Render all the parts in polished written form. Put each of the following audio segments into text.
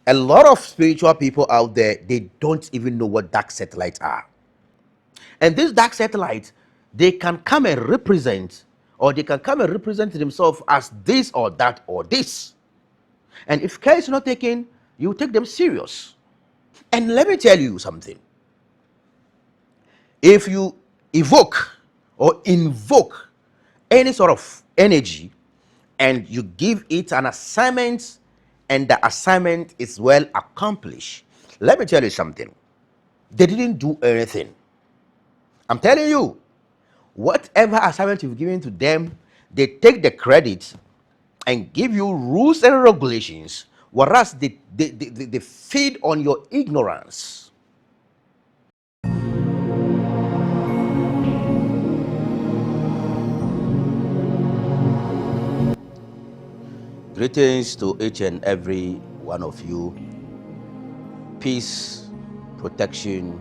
A lot of spiritual people out there, they don't even know what dark satellites are. And these dark satellites, they can come and represent, or they can come and represent themselves as this or that or this. And if care is not taken, you take them serious. And let me tell you something. If you evoke or invoke any sort of energy and you give it an assignment and the assignment is well accomplished, let me tell you something. They didn't do anything. I'm telling you, whatever assignment you've given to them, they take the credit and give you rules and regulations, whereas they feed on your ignorance. Greetings to each and every one of you. Peace, protection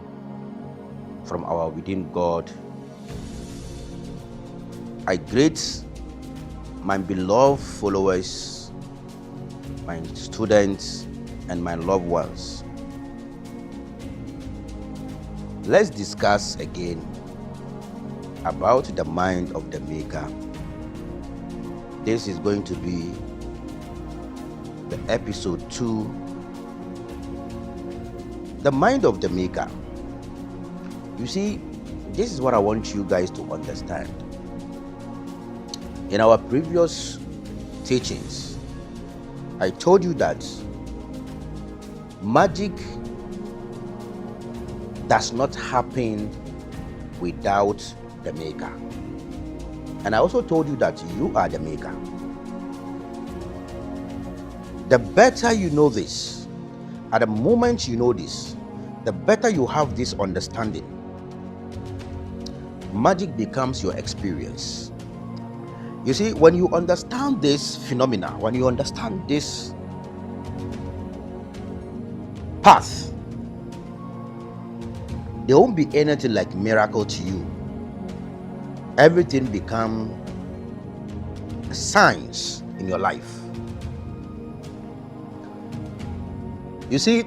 from our within God. I greet my beloved followers, my students, and my loved ones. Let's discuss again about the mind of the Maker. This is going to be the episode 2, the mind of the Maker. You see, this is what I want you guys to understand. In our previous teachings, I told you that magic does not happen without the Maker. And I also told you that you are the Maker. The better you know this, at the moment you know this, the better you have this understanding, magic becomes your experience. You see, when you understand this phenomena, when you understand this path, there won't be anything like miracle to you. Everything becomes science in your life. You see,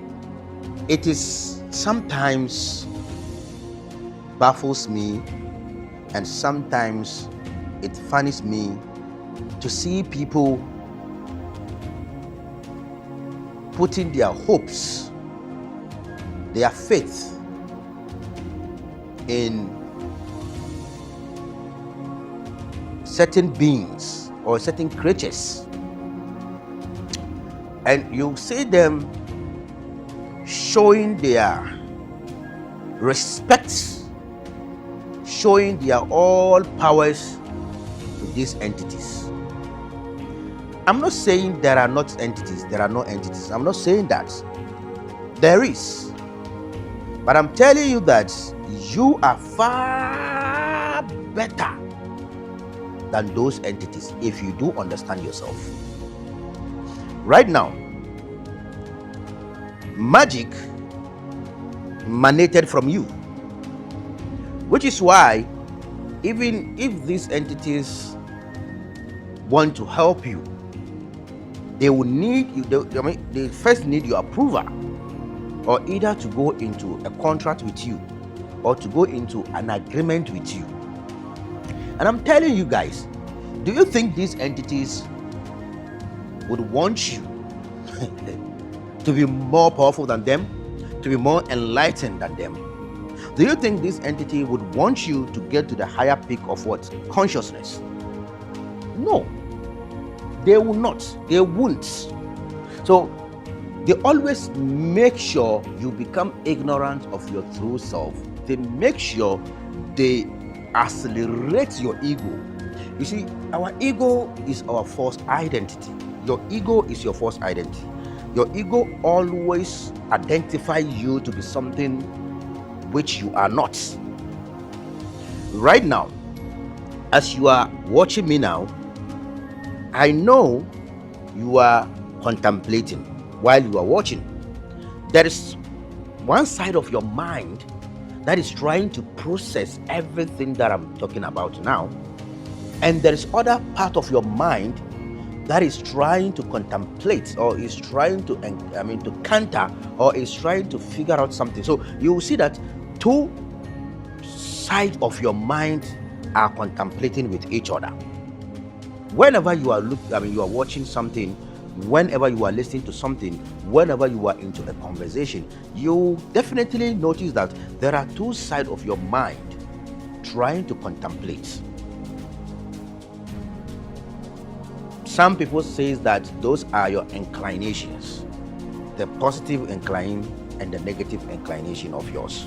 it is sometimes baffles me, and sometimes it funnies me to see people putting their hopes, their faith in certain beings or certain creatures, and you see them showing their respect, showing their all powers to these entities. I'm not saying there are not entities, there are no entities. I'm not saying that. There is. But I'm telling you that you are far better than those entities if you do understand yourself. Right now, magic emanated from you, which is why even if these entities want to help you, they will need you. They first need your approval, or either to go into a contract with you or to go into an agreement with you. And I'm telling you guys, do you think these entities would want you to be more powerful than them, to be more enlightened than them? Do you think this entity would want you to get to the higher peak of what? Consciousness? No, they will not. They won't. So they always make sure you become ignorant of your true self. They make sure they accelerate your ego. You see, our ego is our false identity. Your ego is your false identity. Your ego always identifies you to be something which you are not. Right now, as you are watching me now, I know you are contemplating while you are watching. There is one side of your mind that is trying to process everything that I'm talking about now, and there is other part of your mind that is trying to contemplate, or is trying to, to counter, or is trying to figure out something. So you will see that two sides of your mind are contemplating with each other. Whenever you are you are watching something, whenever you are listening to something, whenever you are into a conversation, you definitely notice that there are two sides of your mind trying to contemplate. Some people say that those are your inclinations, the positive incline and the negative inclination of yours.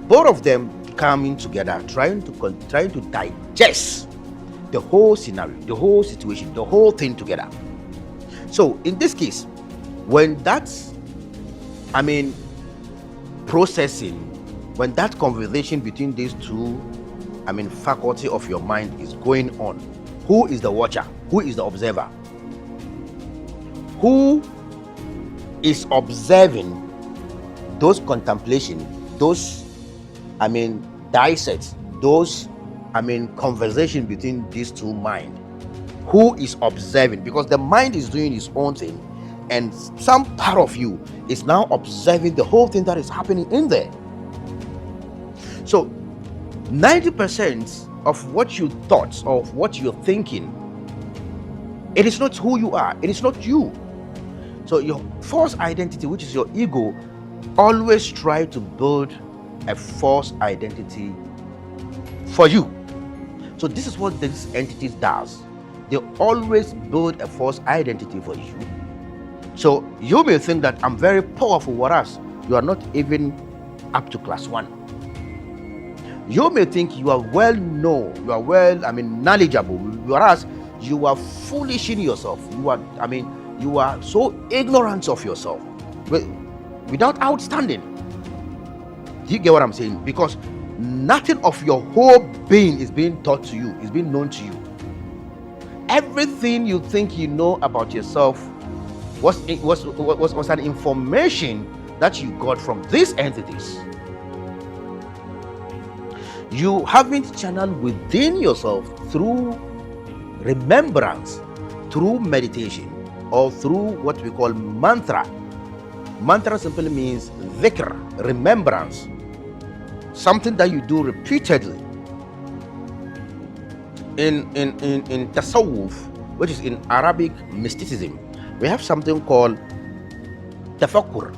Both of them coming together, trying to digest the whole scenario, the whole situation, the whole thing together. So in this case, when that's processing, when that conversation between these two faculty of your mind is going on, who is the watcher? Who is the observer? Who is observing those contemplation, those dissect, those conversation between these two minds? Who is observing? Because the mind is doing its own thing, and some part of you is now observing the whole thing that is happening in there. So 90% of what you thought, of what you're thinking, it is not who you are, it is not you. So your false identity, which is your ego, always try to build a false identity for you. So this is what this entity does. They always build a false identity for you. So you may think that I'm very powerful, whereas you are not even up to class 1. You may think you are well known, you are well, knowledgeable, whereas you are foolish in yourself. You are so ignorant of yourself, without outstanding. Do you get what I'm saying? Because nothing of your whole being is being taught to you, is being known to you. Everything you think you know about yourself was an information that you got from these entities. You haven't channeled within yourself through remembrance, through meditation, or through what we call mantra. Mantra simply means dhikr, remembrance, something that you do repeatedly. In tasawwuf, which is in Arabic mysticism, we have something called tafakkur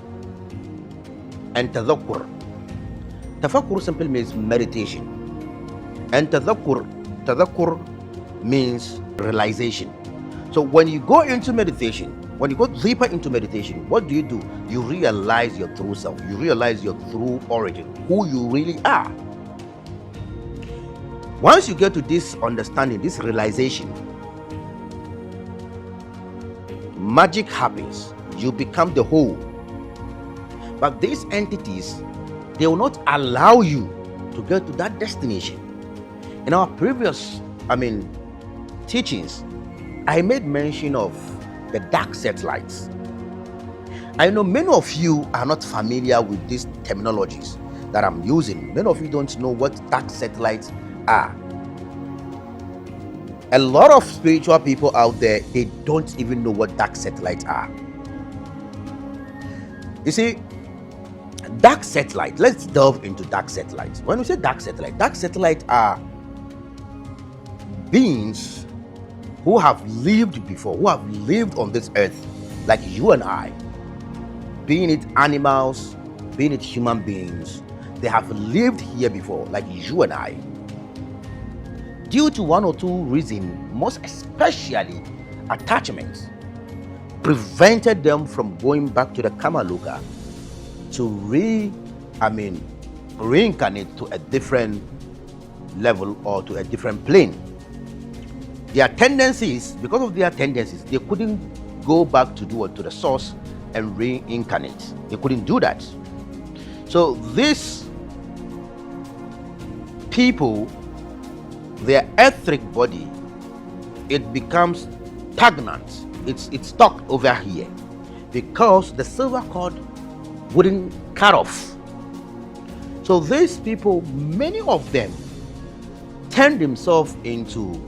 and tadhakkur. Tafakkur simply means meditation, and tadhakkur means realization. So when you go into meditation, when you go deeper into meditation, what do? You realize your true self. You realize your true origin, who you really are. Once you get to this understanding, this realization, magic happens. You become the whole. But these entities, they will not allow you to get to that destination. In our previous teachings, I made mention of the dark satellites. I know many of you are not familiar with these terminologies that I'm using. Many of you don't know what dark satellites are. A lot of spiritual people out there, they don't even know what dark satellites are. You see, dark satellite, let's delve into dark satellites. When we say dark satellites are beings who have lived before, who have lived on this earth like you and I, being it animals, being it human beings. They have lived here before like you and I. Due to one or two reasons, most especially attachments, prevented them from going back to the Kamaluka to reincarnate to a different level or to a different plane. Their tendencies, because of their tendencies, they couldn't go back to the source and reincarnate. They couldn't do that. So these people, their etheric body, it becomes stagnant. It's stuck over here because the silver cord wouldn't cut off. So these people, many of them turn themselves into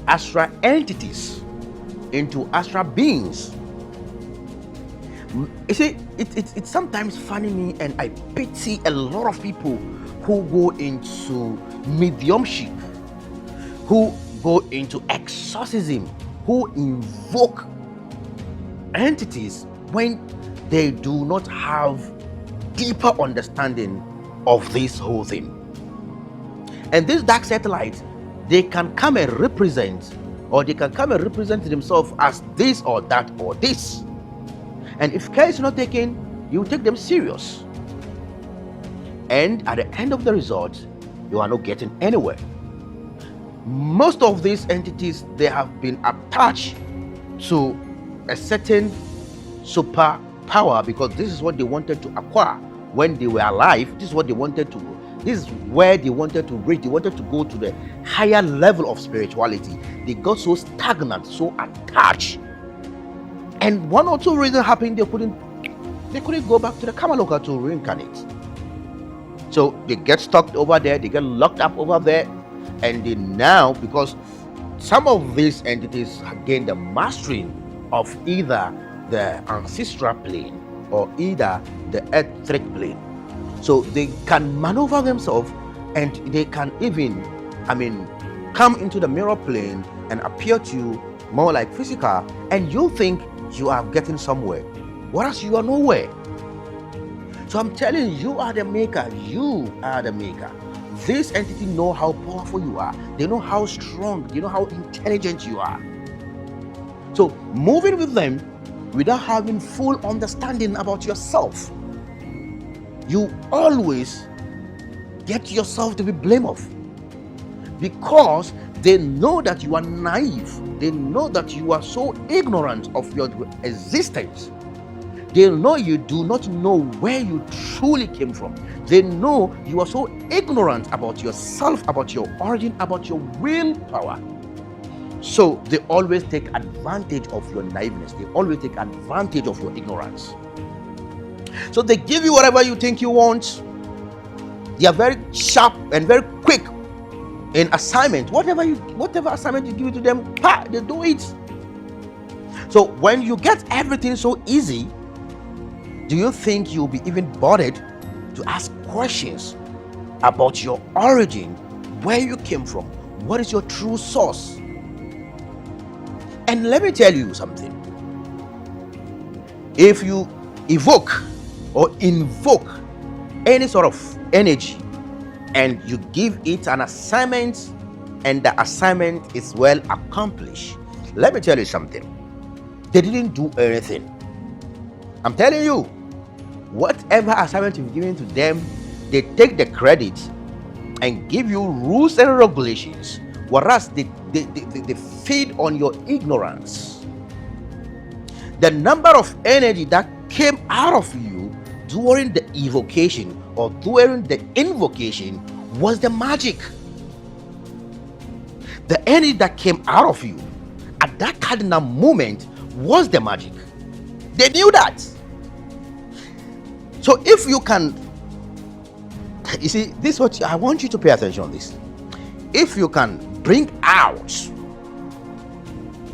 astral entities into astral beings. You see, it's sometimes funny me, and I pity a lot of people who go into mediumship, who go into exorcism, who invoke entities when they do not have deeper understanding of this whole thing. And these dark satellites, they can come and represent, or they can come and represent themselves as this or that or this. And if care is not taken, you take them serious. And at the end of the result, you are not getting anywhere. Most of these entities, they have been attached to a certain superpower because this is what they wanted to acquire when they were alive. This is what they wanted to. This is where they wanted to reach. They wanted to go to the higher level of spirituality. They got so stagnant, so attached. And one or two reasons happened, they couldn't go back to the Kamaloka to reincarnate. So they get stuck over there, they get locked up over there, and they now, because some of these entities gain the mastery of either the ancestral plane or either the etheric plane. So they can maneuver themselves, and they can even, come into the mirror plane and appear to you more like physical, and you think you are getting somewhere, whereas you are nowhere. So I'm telling you, you are the maker. You are the maker. This entity know how powerful you are. They know how strong, they know how intelligent you are. So moving with them without having full understanding about yourself, you always get yourself to be blamed of, because they know that you are naive. They know that you are so ignorant of your existence. They know you do not know where you truly came from. They know you are so ignorant about yourself, about your origin, about your willpower. So they always take advantage of your naiveness. They always take advantage of your ignorance. So they give you whatever you think you want. They are very sharp and very quick in assignment. Whatever assignment you give to them, they do it. So when you get everything so easy, do you think you'll be even bothered to ask questions about your origin, where you came from, what is your true source? And let me tell you something. If you evoke or invoke any sort of energy and you give it an assignment and the assignment is well accomplished, let me tell you something. They didn't do anything. I'm telling you, whatever assignment you've given to them, they take the credit and give you rules and regulations, whereas they feed on your ignorance. The number of energy that came out of you during the evocation or during the invocation was the magic. The energy that came out of you at that cardinal moment was the magic. They knew that. So if you can, you see, this is what I want you to pay attention on this. If you can bring out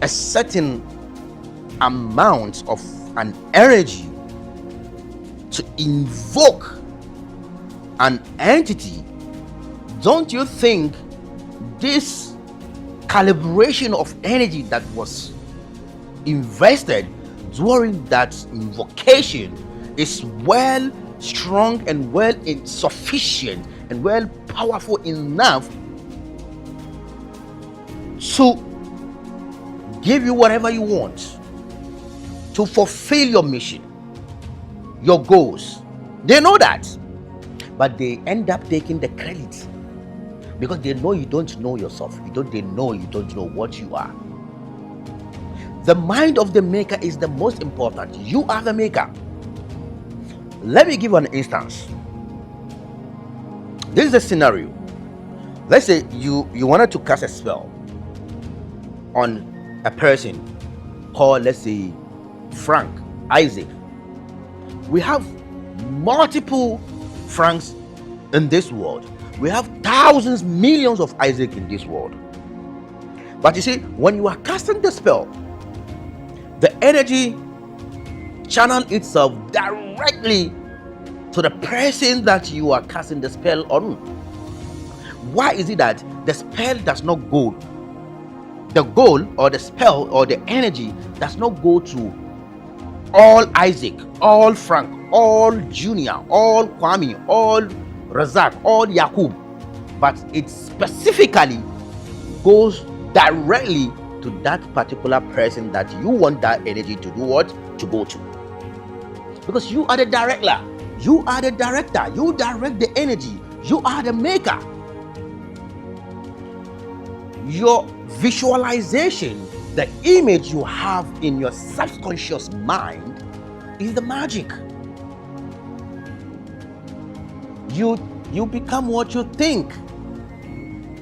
a certain amount of an energy to invoke an entity, don't you think this calibration of energy that was invested during that invocation is well strong and well sufficient and well powerful enough to give you whatever you want, to fulfill your mission, your goals? They know that, but they end up taking the credit because they know you don't know yourself. They know you don't know what you are. The mind of the maker is the most important. You are the maker. Let me give an instance. This is a scenario. Let's say you wanted to cast a spell on a person called, let's say, Frank Isaac. We have multiple Franks in this world. We have thousands, millions of Isaac in this world. But you see, when you are casting the spell, The energy channel itself directly to the person that you are casting the spell on. Why is it that the spell does not go, the goal or the spell or the energy does not go to all Isaac, all Frank, all Junior, all Kwame, all Razak, all Yakub, but it specifically goes directly to that particular person that you want that energy to do what? To go to. Because you are the director, you are the director, you direct the energy, you are the maker. Your visualization, the image you have in your subconscious mind, is the magic. You become what you think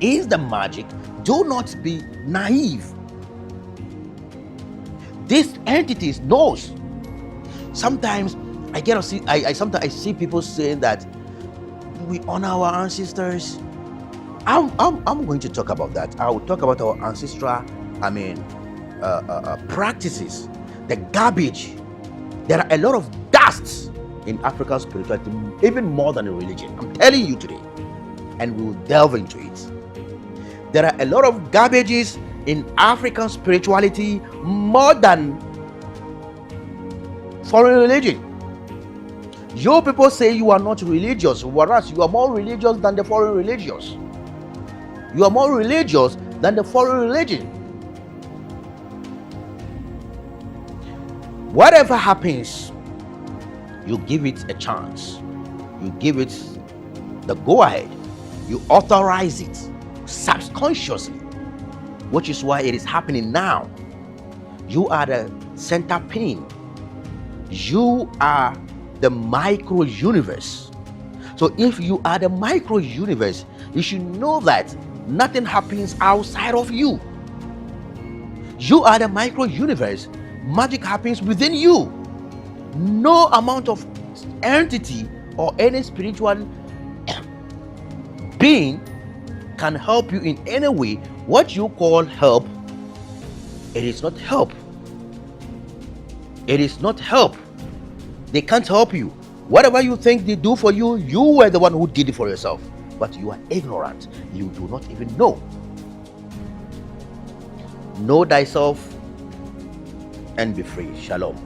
is the magic. Do not be naive. These entities knows. Sometimes I see people saying that we honor our ancestors. I'm going to talk about that. I will talk about our ancestral, practices, the garbage. There are a lot of dusts in African spirituality, even more than in religion. I'm telling you today, and we will delve into it. There are a lot of garbages in African spirituality more than foreign religion. Your people say you are not religious, whereas you are more religious than the foreign religious. You are more religious than the foreign religion. Whatever happens, you give it a chance. You give it the go-ahead. You authorize it subconsciously, which is why it is happening now. You are the center pin. You are the micro universe. So if you are the micro universe, you should know that nothing happens outside of you. You are the micro universe. Magic happens within you. No amount of entity or any spiritual being can help you in any way. What you call help, it is not help. It is not help. They can't help you. Whatever you think they do for you, you were the one who did it for yourself. But you are ignorant. You do not even know. Know thyself and be free. Shalom.